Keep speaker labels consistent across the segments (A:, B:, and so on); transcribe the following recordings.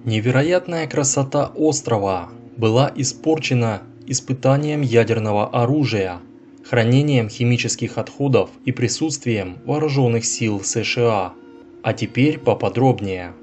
A: Невероятная красота острова была испорчена испытанием ядерного оружия, хранением химических отходов и присутствием вооруженных сил США. А теперь поподробнее.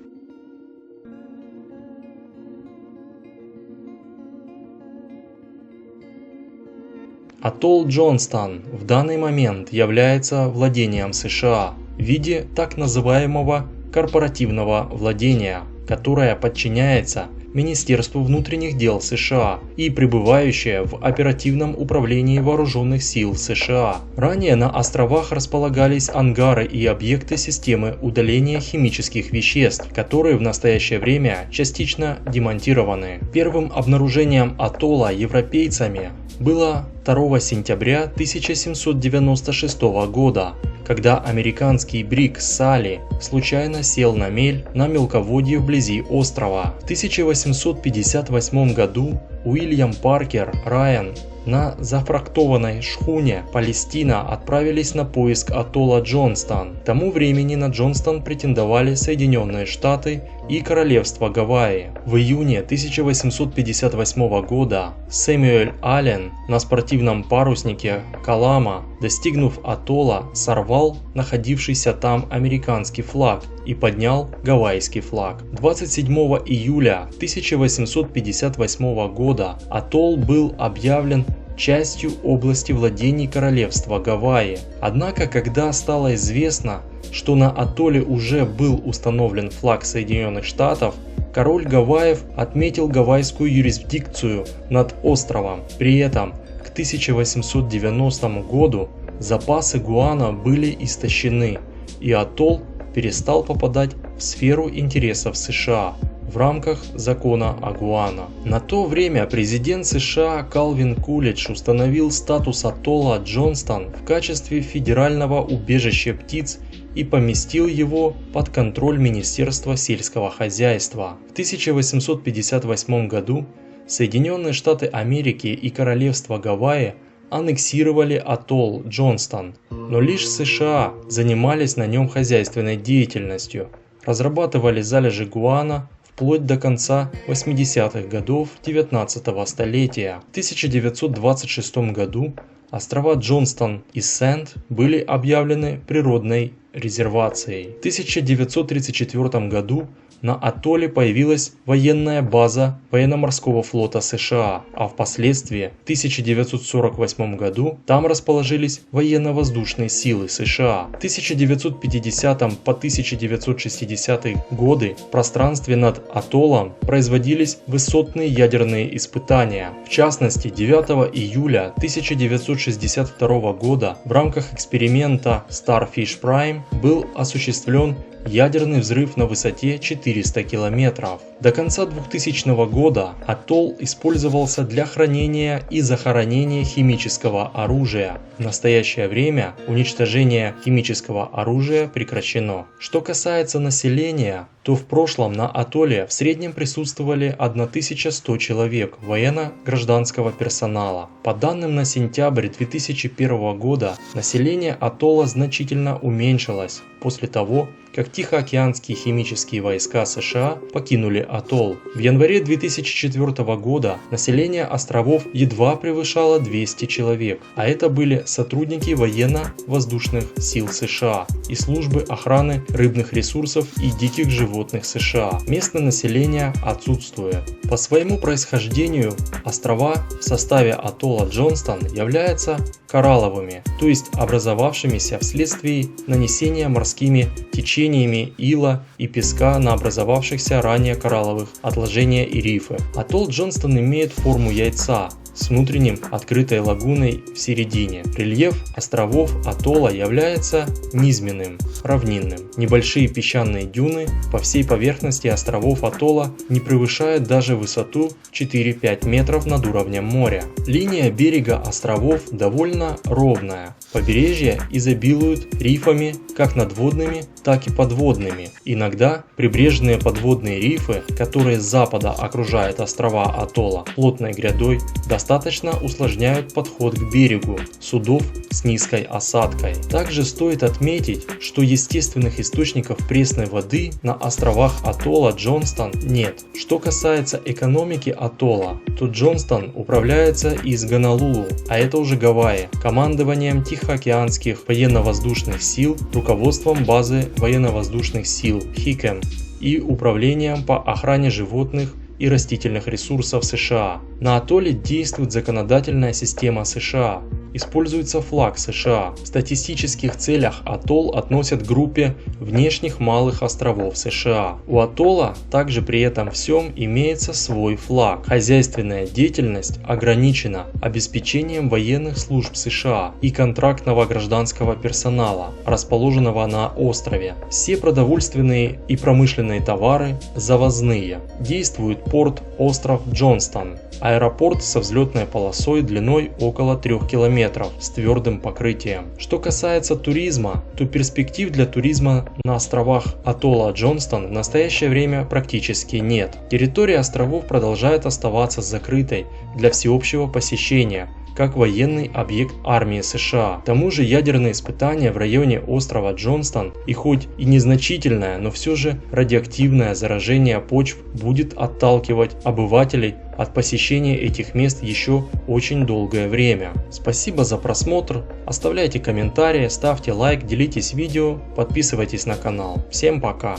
A: Атолл Джонстон в данный момент является владением США в виде так называемого корпоративного владения, которое подчиняется Министерству внутренних дел США и пребывающее в оперативном управлении вооруженных сил США. Ранее на островах располагались ангары и объекты системы удаления химических веществ, которые в настоящее время частично демонтированы. Первым обнаружением атолла европейцами было 2 сентября 1796 года, когда американский бриг Салли случайно сел на мель на мелководье вблизи острова. В 1858 году Уильям Паркер Райан на зафрахтованной шхуне «Палестина» отправились на поиск атолла Джонстон. К тому времени на Джонстон претендовали Соединенные Штаты и Королевство Гавайи. В июне 1858 года Сэмюэль Аллен на спортивном паруснике «Калама», достигнув атолла, сорвал находившийся там американский флаг и поднял гавайский флаг. 27 июля 1858 года атолл был объявлен частью области владений Королевства Гавайи. Однако, когда стало известно, что на атолле уже был установлен флаг Соединенных Штатов, король Гавайев отметил гавайскую юрисдикцию над островом. При этом к 1890 году запасы гуано были истощены, и атолл перестал попадать в сферу интересов США в рамках закона о гуано. На то время президент США Калвин Кулидж установил статус атолла Джонстон в качестве федерального убежища птиц и поместил его под контроль Министерства сельского хозяйства. В 1858 году Соединенные Штаты Америки и Королевство Гавайи аннексировали атолл Джонстон, но лишь США занимались на нем хозяйственной деятельностью, разрабатывали залежи гуано вплоть до конца 80-х годов 19-го столетия. В 1926 году острова Джонстон и Сэнд были объявлены природной резервацией. В 1934 году на атолле появилась военная база военно-морского флота США, а впоследствии в 1948 году там расположились военно-воздушные силы США. В 1950 по 1960 годы в пространстве над атоллом производились высотные ядерные испытания. В частности, 9 июля 1962 года в рамках эксперимента Starfish Prime был осуществлен ядерный взрыв на высоте 400 километров. До конца 2000 года атолл использовался для хранения и захоронения химического оружия. В настоящее время уничтожение химического оружия прекращено. Что касается населения, то в прошлом на атолле в среднем присутствовали 1100 человек военно-гражданского персонала. По данным на сентябрь 2001 года население атолла значительно уменьшилось после того, как Тихоокеанские химические войска США покинули атолл. В январе 2004 года население островов едва превышало 200 человек, а это были сотрудники военно-воздушных сил США и службы охраны рыбных ресурсов и диких животных США. Местное население отсутствует. По своему происхождению острова в составе атолла Джонстон являются коралловыми, то есть образовавшимися вследствие нанесения морскими течениями ила и песка на образовавшихся ранее коралловых отложения и рифы. Атолл Джонстон имеет форму яйца с внутренним открытой лагуной в середине. Рельеф островов атолла является низменным, равнинным. Небольшие песчаные дюны по всей поверхности островов атолла не превышают даже высоту 4-5 метров над уровнем моря. Линия берега островов довольно ровная, Побережья изобилуют рифами как надводными, так и подводными. Иногда прибрежные подводные рифы, которые с запада окружают острова атолла плотной грядой, достаточно усложняют подход к берегу судов с низкой осадкой. Также стоит отметить, что естественных источников пресной воды на островах атолла Джонстон нет. Что касается экономики атолла, то Джонстон управляется из Гонолулу, а это уже Гавайи, командованием Тихоокеанских военно-воздушных сил, руководством базы военно-воздушных сил Хикем и управлением по охране животных и растительных ресурсов США. На атолле действует законодательная система США. Используется флаг США. В статистических целях атолл относят к группе внешних малых островов США. У атолла также при этом всем имеется свой флаг. Хозяйственная деятельность ограничена обеспечением военных служб США и контрактного гражданского персонала, расположенного на острове. Все продовольственные и промышленные товары завозные. Действует порт остров Джонстон. Аэропорт со взлетной полосой длиной около 3 километров с твердым покрытием. Что касается туризма, то перспектив для туризма на островах атолла Джонстон в настоящее время практически нет. Территория островов продолжает оставаться закрытой для всеобщего посещения, как военный объект армии США. К тому же ядерные испытания в районе острова Джонстон и хоть и незначительное, но все же радиоактивное заражение почв будет отталкивать обывателей от посещения этих мест еще очень долгое время. Спасибо за просмотр, оставляйте комментарии, ставьте лайк, делитесь видео, подписывайтесь на канал. Всем пока!